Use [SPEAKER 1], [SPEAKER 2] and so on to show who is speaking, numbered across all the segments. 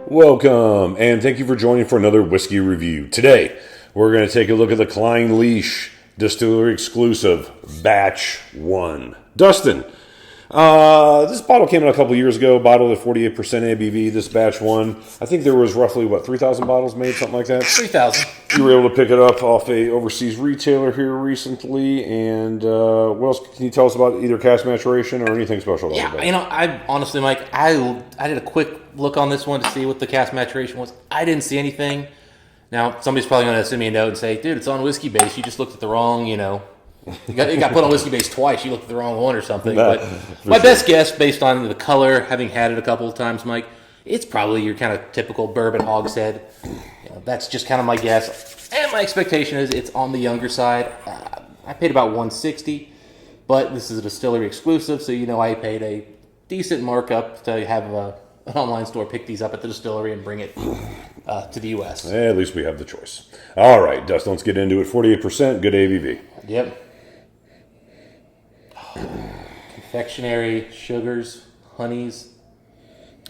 [SPEAKER 1] Welcome, and thank you for joining for another whiskey review. Today, we're going to take a look at the Clynelish Distillery exclusive Batch 1. Dustin, this bottle came out a couple years ago, bottled at 48% ABV, this Batch 1. I think there was roughly, 3,000 bottles made, something like that?
[SPEAKER 2] 3,000.
[SPEAKER 1] You were able to pick it up off a overseas retailer here recently, and what else can you tell us about either cask maturation or anything special about it?
[SPEAKER 2] I honestly, Mike, I did a quick look on this one to see what the cask maturation was. I didn't see anything. Now, somebody's probably going to send me a note and say, dude, it's on whiskey base. You just looked at the wrong, it got put on whiskey base twice. You looked at the wrong one or something. But my best guess, based on the color, having had it a couple of times, Mike, it's probably your kind of typical bourbon hogshead. That's just kind of my guess. And my expectation is it's on the younger side. I paid about $160, but this is a distillery exclusive, so I paid a decent markup to have an online store pick these up at the distillery and bring it to the U.S.
[SPEAKER 1] At least we have the choice. All right, Dustin, let's get into it. 48%, good ABV.
[SPEAKER 2] Yep. Confectionery, sugars, honeys.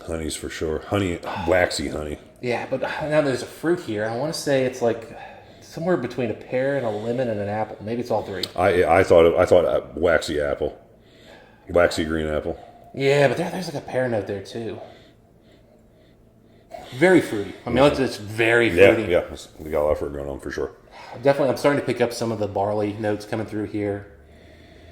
[SPEAKER 1] Honeys for sure. Honey, waxy honey.
[SPEAKER 2] Yeah, but now there's a fruit here. I want to say it's like somewhere between a pear and a lemon and an apple. Maybe it's all three.
[SPEAKER 1] I thought waxy apple. Waxy green apple.
[SPEAKER 2] Yeah, but there's like a pear note there too. Very fruity. I mean, it's very fruity.
[SPEAKER 1] Yeah. We got a lot of fruit going on for sure.
[SPEAKER 2] Definitely, I'm starting to pick up some of the barley notes coming through here.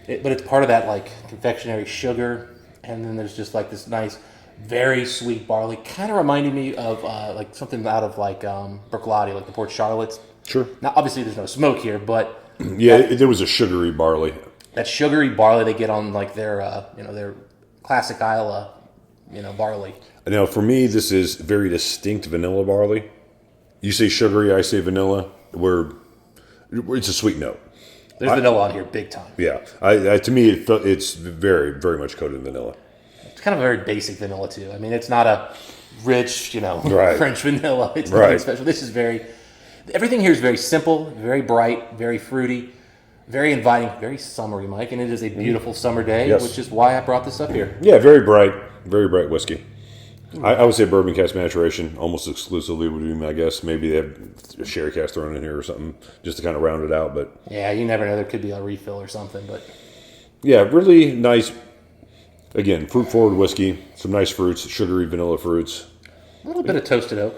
[SPEAKER 2] But it's part of that like confectionery sugar, and then there's just like this nice, very sweet barley, kind of reminding me of like something out of like Berclati, like the Port Charlottes.
[SPEAKER 1] Sure.
[SPEAKER 2] Now, obviously, there's no smoke here, but
[SPEAKER 1] there was a sugary barley.
[SPEAKER 2] That sugary barley they get on like their classic Isla, barley.
[SPEAKER 1] Now, for me, this is very distinct vanilla barley. You say sugary, I say vanilla. It's a sweet note.
[SPEAKER 2] There's vanilla on here, big time.
[SPEAKER 1] Yeah, to me, it's very, very much coated in vanilla.
[SPEAKER 2] It's kind of a very basic vanilla too. I mean, it's not a rich,
[SPEAKER 1] Right.
[SPEAKER 2] French vanilla. It's nothing special. This is everything here is very simple, very bright, very fruity, very inviting, very summery, Mike. And it is a beautiful summer day, which is why I brought this up here.
[SPEAKER 1] Yeah, very bright whiskey. I would say bourbon cask maturation almost exclusively would be my guess. Maybe they have a sherry cask thrown in here or something just to kind of round it out. But
[SPEAKER 2] yeah, you never know. There could be a refill or something. But
[SPEAKER 1] yeah, really nice. Again, fruit forward whiskey. Some nice fruits, sugary vanilla fruits.
[SPEAKER 2] A little bit of toasted oak.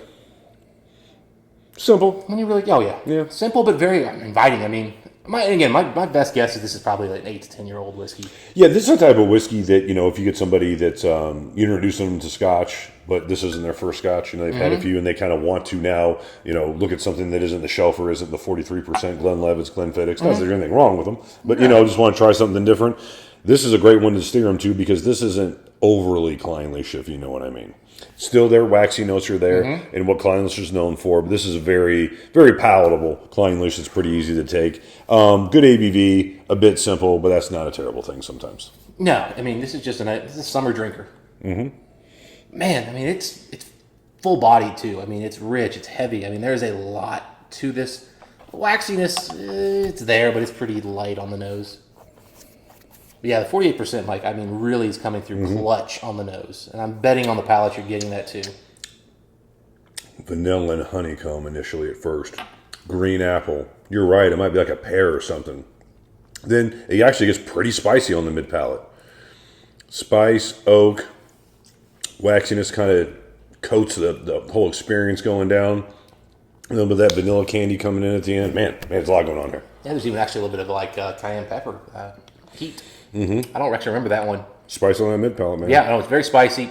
[SPEAKER 1] Simple.
[SPEAKER 2] When you really, yeah, simple but very inviting. I mean, my best guess is this is probably like an 8 to 10 year old whiskey.
[SPEAKER 1] Yeah, this is the type of whiskey that if you get somebody that's you introduce them to Scotch, but this isn't their first Scotch. They've had a few, and they kind of want to now look at something that isn't the shelf or isn't the 43% Glenlivet's, Glenfiddich. Not that there's anything wrong with them, but just want to try something different. This is a great one to steer them to because this isn't overly Clynelish, if you know what I mean. Still, their waxy notes are there, and what Clynelish is known for. But this is a very, very palatable Clynelish. It's pretty easy to take. Good ABV, a bit simple, but that's not a terrible thing sometimes.
[SPEAKER 2] No, I mean this is just a summer drinker. Man, I mean it's full bodied too. I mean it's rich, it's heavy. I mean there's a lot to this. Waxiness, it's there, but it's pretty light on the nose. But yeah, the 48%, Mike, I mean, really is coming through clutch on the nose. And I'm betting on the palate you're getting that too.
[SPEAKER 1] Vanilla and honeycomb initially at first. Green apple. You're right, it might be like a pear or something. Then it actually gets pretty spicy on the mid palate. Spice, oak, waxiness kind of coats the whole experience going down. A little bit of that vanilla candy coming in at the end. Man, there's a lot going on here.
[SPEAKER 2] Yeah, there's even actually a little bit of like cayenne pepper heat. I don't actually remember that one.
[SPEAKER 1] Spice on that mid palate, man.
[SPEAKER 2] Yeah, no, it's very spicy.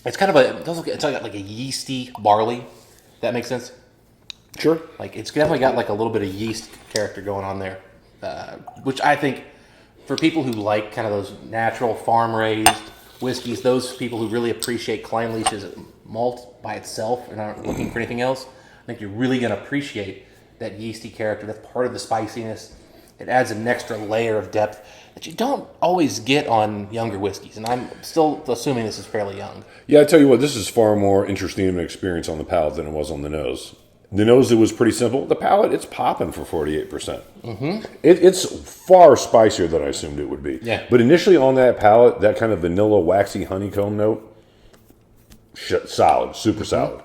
[SPEAKER 2] It's kind of it's like a yeasty barley. That makes sense?
[SPEAKER 1] Sure.
[SPEAKER 2] Like it's definitely got like a little bit of yeast character going on there, which I think for people who like kind of those natural farm raised whiskeys, those people who really appreciate Clynelish's malt by itself and aren't looking for anything else, I think you're really going to appreciate that yeasty character. That's part of the spiciness. It adds an extra layer of depth that you don't always get on younger whiskeys. And I'm still assuming this is fairly young.
[SPEAKER 1] Yeah, I tell you what, this is far more interesting of an experience on the palate than it was on the nose. The nose, it was pretty simple. The palate, it's popping for 48%. It's far spicier than I assumed it would be.
[SPEAKER 2] Yeah.
[SPEAKER 1] But initially on that palate, that kind of vanilla, waxy honeycomb note, solid, super solid.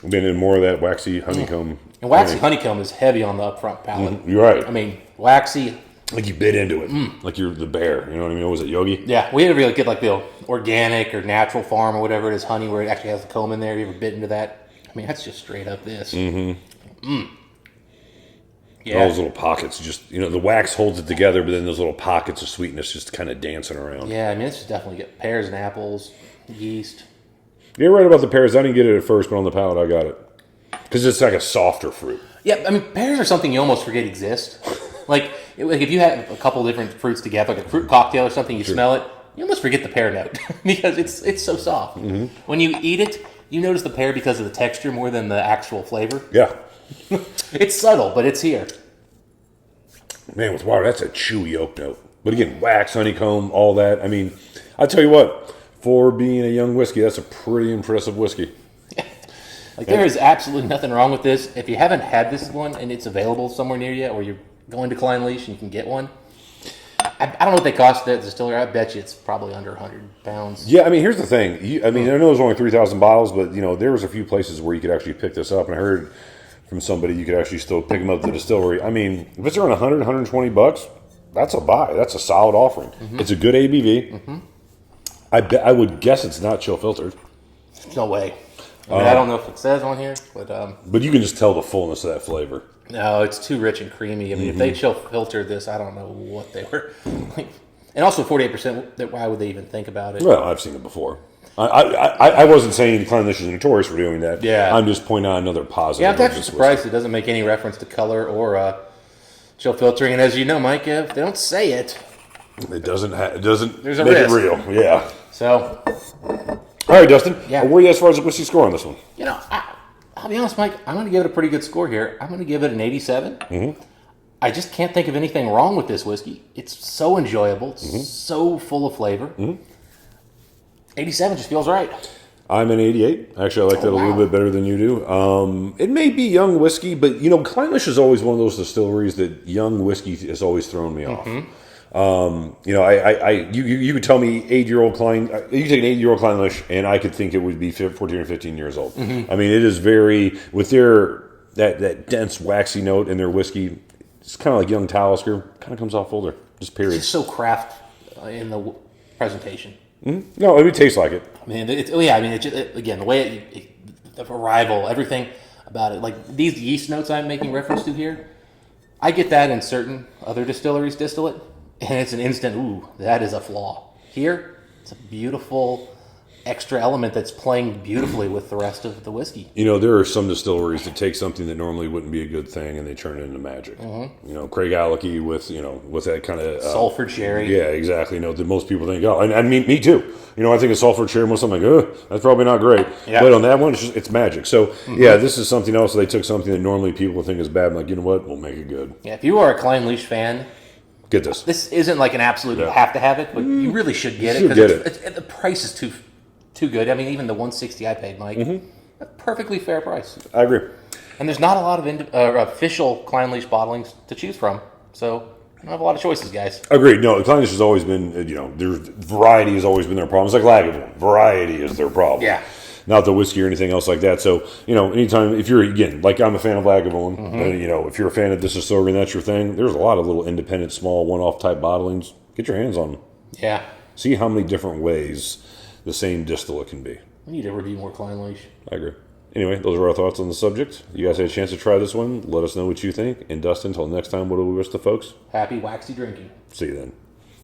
[SPEAKER 1] Then in more of that waxy honeycomb.
[SPEAKER 2] And waxy honeycomb is heavy on the upfront palate.
[SPEAKER 1] You're right.
[SPEAKER 2] I mean, waxy.
[SPEAKER 1] Like you bit into it, like you're the bear. You know what I mean? What was it, Yogi?
[SPEAKER 2] Yeah, we had to really get like the organic or natural farm or whatever it is honey where it actually has the comb in there. Have you ever bit into that? I mean, that's just straight up this. Yeah.
[SPEAKER 1] All those little pockets, just the wax holds it together, but then those little pockets of sweetness just kind of dancing around.
[SPEAKER 2] Yeah, I mean, this is definitely get pears and apples, yeast.
[SPEAKER 1] You're right about the pears. I didn't get it at first, but on the palate, I got it because it's like a softer fruit.
[SPEAKER 2] Yeah, I mean, pears are something you almost forget exist. Like if you have a couple different fruits together, like a fruit cocktail or something, you smell it, you almost forget the pear note because it's so soft. When you eat it, you notice the pear because of the texture more than the actual flavor.
[SPEAKER 1] Yeah.
[SPEAKER 2] It's subtle, but it's here.
[SPEAKER 1] Man, with water, that's a chewy oak note. But again, wax, honeycomb, all that. I mean, I tell you what, for being a young whiskey, that's a pretty impressive whiskey.
[SPEAKER 2] Like there is absolutely nothing wrong with this. If you haven't had this one and it's available somewhere near you, or you're going to Clynelish and you can get one, I don't know what they cost at the distillery. I bet you it's probably under 100 pounds.
[SPEAKER 1] Yeah, I mean, here's the thing. I know there's only 3,000 bottles, but there was a few places where you could actually pick this up, and I heard from somebody you could actually still pick them up at the distillery. I mean, if it's around 100, 120 bucks, that's a buy. That's a solid offering. It's a good ABV. I would guess it's not chill filtered.
[SPEAKER 2] No way. I mean, I don't know if it says on here,
[SPEAKER 1] but you can just tell the fullness of that flavor.
[SPEAKER 2] No, it's too rich and creamy. I mean, if they chill filtered this, I don't know what they were. And also 48%, why would they even think about it?
[SPEAKER 1] Well, I've seen it before. I wasn't saying Clynelish is notorious for doing that.
[SPEAKER 2] Yeah.
[SPEAKER 1] I'm just pointing out another positive.
[SPEAKER 2] Yeah, I'm actually surprised it doesn't make any reference to color or chill filtering. And as you know, Mike, if they don't say it,
[SPEAKER 1] it doesn't
[SPEAKER 2] There's a
[SPEAKER 1] make
[SPEAKER 2] risk.
[SPEAKER 1] it real. Yeah.
[SPEAKER 2] So,
[SPEAKER 1] all right, Dustin.
[SPEAKER 2] Yeah.
[SPEAKER 1] Where are you as far as the whiskey score on this one?
[SPEAKER 2] I'll be honest, Mike, I'm going to give it a pretty good score here. I'm going to give it an 87. I just can't think of anything wrong with this whiskey. It's so enjoyable. It's so full of flavor. 87 just feels right.
[SPEAKER 1] I'm an 88. Actually, I like that a little bit better than you do. It may be young whiskey, but Clynelish is always one of those distilleries that young whiskey has always thrown me off. You could tell me 8-year-old you take an 8-year-old Clynelish, and I could think it would be 14 or 15 years old. I mean, it is very with their that dense waxy note in their whiskey. It's kind of like young Talisker. Kind of comes off older. Just period.
[SPEAKER 2] It's just so craft in the presentation.
[SPEAKER 1] No, it tastes like it.
[SPEAKER 2] I mean, again, the way the arrival, everything about it, like these yeast notes I'm making reference to here, I get that in certain other distilleries distillate, and it's an instant, ooh, that is a flaw. Here, it's a beautiful extra element that's playing beautifully with the rest of the whiskey.
[SPEAKER 1] There are some distilleries that take something that normally wouldn't be a good thing and they turn it into magic. Craig Alecky with that kind of
[SPEAKER 2] Sulfur sherry.
[SPEAKER 1] Yeah, exactly. That most people think, oh, and me too. I think of sulfur sherry, most of them like, that's probably not great. Yeah. But on that one, it's magic. So yeah, this is something else. They took something that normally people would think is bad, and like, you know what, we'll make it good.
[SPEAKER 2] Yeah, if you are a Clynelish fan,
[SPEAKER 1] get this.
[SPEAKER 2] This isn't like an absolute you have to have it, but you really should get it because the price is too good. I mean, even the $160 I paid, Mike, a perfectly fair price.
[SPEAKER 1] I agree.
[SPEAKER 2] And there's not a lot of official Clynelish bottlings to choose from, so you don't have a lot of choices, guys.
[SPEAKER 1] Agreed. No, Clynelish has always been, variety has always been their problem. It's like Lagavulin. Variety is their problem.
[SPEAKER 2] Yeah.
[SPEAKER 1] Not the whiskey or anything else like that. So, anytime, if you're, again, like I'm a fan of Lagavulin, if you're a fan of this distillery and that's your thing, there's a lot of little independent, small, one-off type bottlings. Get your hands on them.
[SPEAKER 2] Yeah.
[SPEAKER 1] See how many different ways the same distillate can be.
[SPEAKER 2] We need to review more Clynelish.
[SPEAKER 1] I agree. Anyway, those are our thoughts on the subject. You guys had a chance to try this one. Let us know what you think. And Dustin, until next time, what do we wish the folks?
[SPEAKER 2] Happy waxy drinking.
[SPEAKER 1] See you then.